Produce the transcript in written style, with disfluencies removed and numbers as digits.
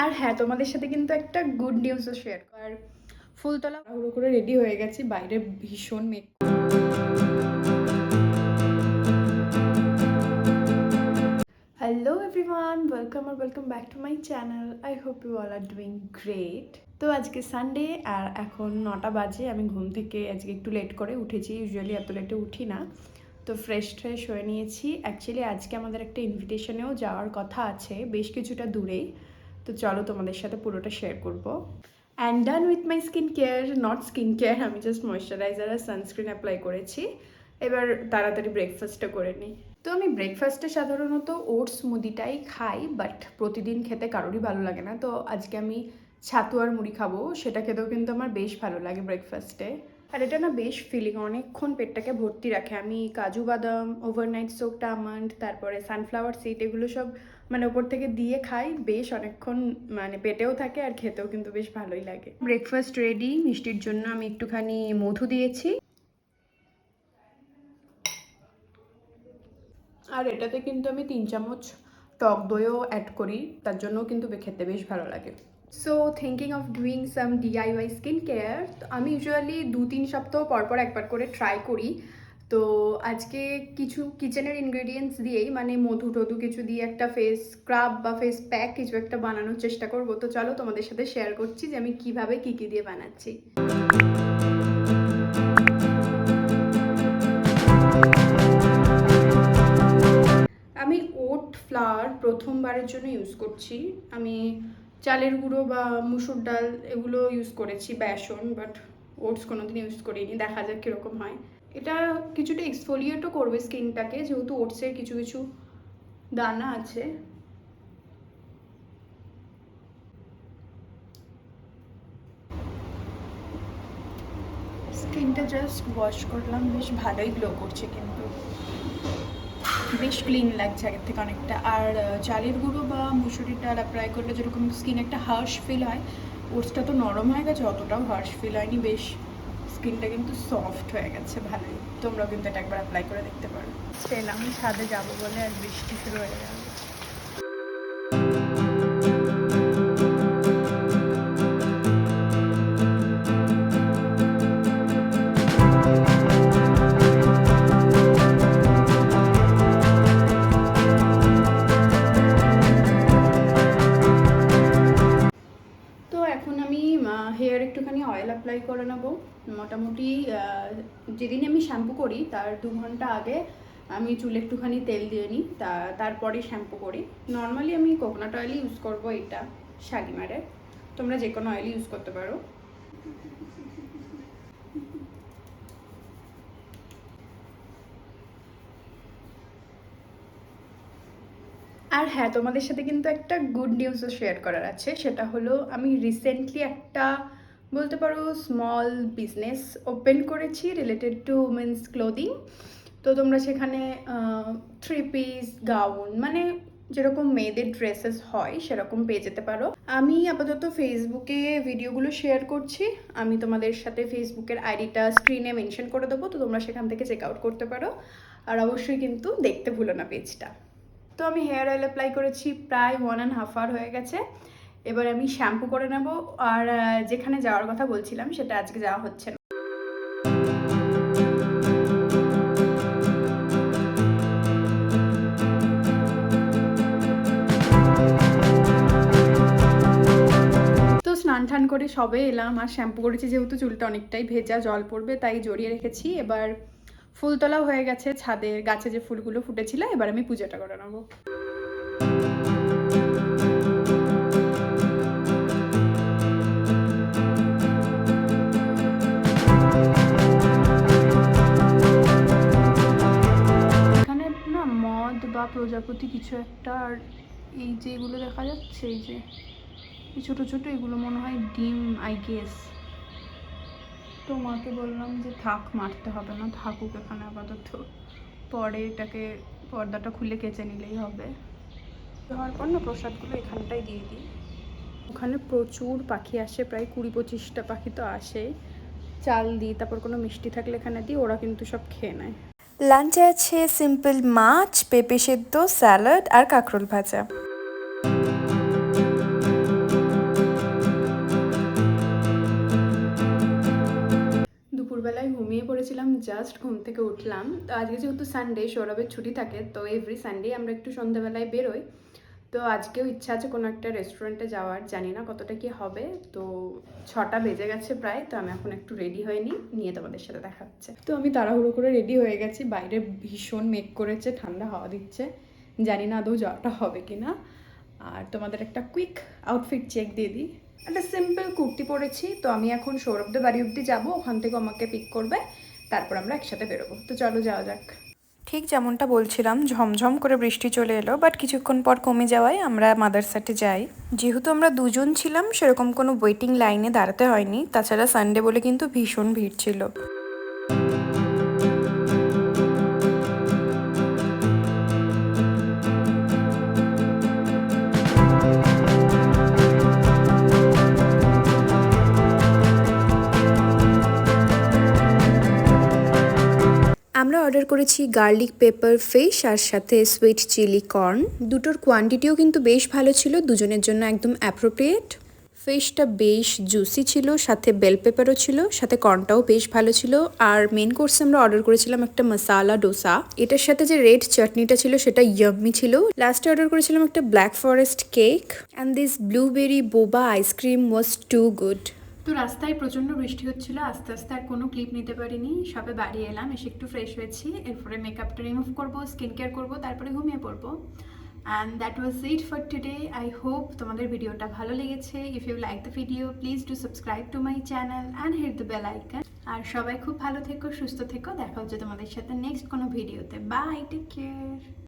আর হ্যাঁ, তোমাদের সাথে কিন্তু একটা গুড নিউজও শেয়ার করার। ফুলতলা তাড়াহুড়ো করে রেডি হয়ে গেছি, বাইরে ভীষণ মেঘ। Hello everyone, welcome back to my channel. I hope you all are doing great. তো আজকে সানডে আর এখন 9টা বাজে। আমি ঘুম থেকে আজকে একটু লেট করে উঠেছি, ইউজুয়ালি এত লেটে উঠি না। তো ফ্রেশ হয়ে নিয়েছি। অ্যাকচুয়ালি আজকে আমাদের একটা ইনভিটেশনেও যাওয়ার কথা আছে, বেশ কিছুটা দূরেই। তো চলো তোমাদের সাথে পুরোটা শেয়ার করবো। And done with my skin care, not skin care, আমি জাস্ট ময়শ্চারাইজার আর সানস্ক্রিন অ্যাপ্লাই করেছি। এবার তাড়াতাড়ি ব্রেকফাস্টটা করে নিই। তো আমি ব্রেকফাস্টে সাধারণত ওটস স্মুদিটাই খাই, বাট প্রতিদিন খেতে কারোরই ভালো লাগে না। তো আজকে আমি ছাতু আর মুড়ি খাবো, সেটা খেতেও কিন্তু আমার বেশ ভালো লাগে ব্রেকফাস্টে। আর এটা না বেশ ফিলিং, অনেকক্ষণ পেটটাকে ভর্তি রাখে। আমি কাজু বাদাম, ওভারনাইট সোকড আমন্ড, তারপরে সানফ্লাওয়ার সিড, এগুলো সব মানে ওপর থেকে দিয়ে খাই, বেশ অনেকক্ষণ মানে পেটেও থাকে আর খেতেও কিন্তু বেশ ভালোই লাগে। Breakfast ready. মিষ্টির জন্য আমি একটুখানি মধু দিয়েছি, আর এটাতে কিন্তু আমি 3 চামচ টক দইও অ্যাড করি, তার জন্যও কিন্তু খেতে বেশ ভালো লাগে। So thinking of doing some DIY skin care. আমি ইউজুয়ালি 2-3 সপ্তাহ পরপর একবার করে ট্রাই করি। তো আজকে কিছু কিচেনের ইনগ্রেডিয়েন্টস দিয়েই, মানে মধু টধু কিছু দিয়ে একটা ফেস স্ক্রাব বা ফেস প্যাক কিছু একটা বানানোর চেষ্টা করব। তো চলো তোমাদের সাথে শেয়ার করছি যে আমি কিভাবে কী দিয়ে বানাচ্ছি। আমি ওট ফ্লাওয়ার প্রথমবারের জন্য ইউজ করছি। আমি চালের গুঁড়ো বা মুসুর ডাল এগুলো ইউজ করেছি, বেসন, বাট ওটস কোনোদিন ইউজ করিনি। দেখা যাক কীরকম হয়। এটা কিছুটা এক্সফোলিয়েটও করবে স্কিনটাকে, যেহেতু ওটসের কিছু কিছু দানা আছে। স্কিনটা জাস্ট ওয়াশ করলাম, বেশ ভালোই গ্লো করছে, কিন্তু বেশ ক্লিন লাগছে আগের থেকে অনেকটা। আর চালের গুঁড়ো বা মুসুরির ডাল অ্যাপ্লাই করলে যেরকম স্কিন একটা হার্শ ফিল হয়, ওটসটা তো নরম হয়ে গেছে, অতটাও হার্শ ফিল হয়নি, বেশ স্কিনটা কিন্তু সফট হয়ে গেছে ভালোই। তোমরাও কিন্তু এটা একবার অ্যাপ্লাই করে দেখতে পারো। এলাম ছাদে যাবো বলে, আর বৃষ্টি শুরু হয়ে গেল। হেয়ার একটুখানি অয়েল অ্যাপ্লাই করে নেবো। মোটামুটি যেদিন আমি শ্যাম্পু করি তার 2 ঘন্টা আগে আমি চুলে একটুখানি তেল দিয়ে নিই, তারপরে শ্যাম্পু করি। নর্মালি আমি কোকোনাট অয়েলই ইউজ করবো, এটা শালিমারের। তোমরা যে কোনো অয়েলই ইউজ করতে পারো। আর হ্যাঁ, তোমাদের সাথে কিন্তু একটা গুড নিউজও শেয়ার করার আছে। সেটা হলো আমি রিসেন্টলি একটা বলতে পারো স্মল বিজনেস ওপেন করেছি রিলেটেড টু উমেন্স ক্লোদিং। তো তোমরা সেখানে 3 পিস গাউন, মানে যেরকম মেয়েদের ড্রেসেস হয় সেরকম পেয়ে যেতে পারো। আমি আপাতত ফেসবুকে ভিডিওগুলো শেয়ার করছি। আমি তোমাদের সাথে ফেসবুকের আইডিটা স্ক্রিনে মেনশন করে দেবো, তো তোমরা সেখান থেকে চেক আউট করতে পারো। আর অবশ্যই কিন্তু দেখতে ভুলো না পেজটা। তো আমি হেয়ার অয়েল অ্যাপ্লাই করেছি, প্রায় 1.5 আওয়ার হয়ে গেছে। এবার আমি শ্যাম্পু করে নেব। আর যেখানে যাওয়ার কথা বলছিলাম সেটা আজকে যাওয়া হচ্ছে না। তো স্নান টান করে সবে এলাম, আর শ্যাম্পু করেছি যেহেতু চুলটা অনেকটাই ভেজা, জল পড়বে তাই জড়িয়ে রেখেছি। এবার ফুল তোলাও হয়ে গেছে, ছাদের গাছে যে ফুলগুলো ফুটেছিল, এবার আমি পূজাটা করে নেবো। এখানে না মদ বা প্রজাপতি কিছু একটা, আর এই যে এগুলো দেখা যাচ্ছে, এই যে ছোটো ছোটো এগুলো মনে হয় ডিম, আই গেস। তো মাকে বললাম যে থাক, মারতে হবে না, থাকুক এখানে আপাতত, পরে এটাকে পর্দাটা খুলে কেচে নিলেই হবে। হওয়ার পর না প্রসাদগুলো এখানটাই দিয়ে দিই। ওখানে প্রচুর পাখি আসে, প্রায় 20-25টা পাখি তো আসেই। চাল দিই, তারপর কোনো মিষ্টি থাকলে এখানে দিই, ওরা কিন্তু সব খেয়ে নেয়। লাঞ্চে আছে সিম্পল মাছ, পেঁপে সেদ্ধ, স্যালাড আর কাঁকরোল ভাজা। দেখলাম জাস্ট ঘুম থেকে উঠলাম। তো আজকে যেহেতু সানডে, সৌরভের ছুটি থাকে, তো এভরি সানডে আমরা একটু সন্ধ্যাবেলায় বেরোই। তো আজকেও ইচ্ছা আছে কোনো একটা রেস্টুরেন্টে যাওয়ার, জানি না কতটা কি হবে। তো 6টা বেজে গেছে প্রায়, তো আমি এখন একটু রেডি হয়ে নিয়ে তোমাদের সাথে দেখা হচ্ছে। তো আমি তাড়াহুড়ো করে রেডি হয়ে গেছি, বাইরে ভীষণ মেঘ করেছে, ঠান্ডা হাওয়া দিচ্ছে, জানি না আদৌ যাওয়াটা হবে কিনা। আর তোমাদের একটা কুইক আউটফিট চেক দিয়ে দিই। একটা সিম্পল কুর্তি পরেছি। তো আমি এখন সৌরভদের বাড়ি অবধি যাবো, ওখান থেকে আমাকে পিক করবে, তারপর আমরা একসাথে বেরোবো। তো চলো যাওয়া যাক। ঠিক যেমনটা বলছিলাম, ঝমঝম করে বৃষ্টি চলে এলো, বাট কিছুক্ষণ পর কমে যাওয়ায় আমরা মাদারসাটে যাই। যেহেতু আমরা দুজন ছিলাম, সেরকম কোনো ওয়েটিং লাইনে দাঁড়াতে হয়নি। তাছাড়া সানডে বলে কিন্তু ভীষণ ভিড় ছিল। আমরা অর্ডার করেছি গার্লিক পেপার ফিশ আর সাথে সুইট চিলি কর্ন। দুটোর কোয়ান্টিটিও কিন্তু বেশ ভালো ছিল, দুজনের জন্য একদম অ্যাপ্রোপ্রিয়েট। ফিশটা বেশ জুসি ছিল, সাথে বেল পেপারও ছিল, সাথে কর্নটাও বেশ ভালো ছিল। আর মেন কোর্সে আমরা অর্ডার করেছিলাম একটা মশালা ডোসা। এটার সাথে যে রেড চাটনিটা ছিল সেটা ইয়াম্মি ছিল। লাস্টে অর্ডার করেছিলাম একটা black forest cake and this blueberry বোবা আইসক্রিম ওয়াজ টু গুড। তো রাস্তায় প্রচণ্ড বৃষ্টি হচ্ছিল, আস্তে আস্তে আর কোনো ক্লিপ নিতে পারিনি। সবে বাড়ি এলাম, এসে একটু ফ্রেশ হয়েছি, এরপরে মেকআপটা রিমুভ করবো, স্কিন কেয়ার করবো, তারপরে ঘুমিয়ে পড়বো। And that was it for today. I hope তোমাদের ভিডিওটা ভালো লেগেছে। If you like the video, please do subscribe to my channel and hit the bell icon. আর সবাই খুব ভালো থেকো, সুস্থ থেকো, দেখা হচ্ছে তোমাদের সাথে নেক্সট কোনো ভিডিওতে। Bye, take care.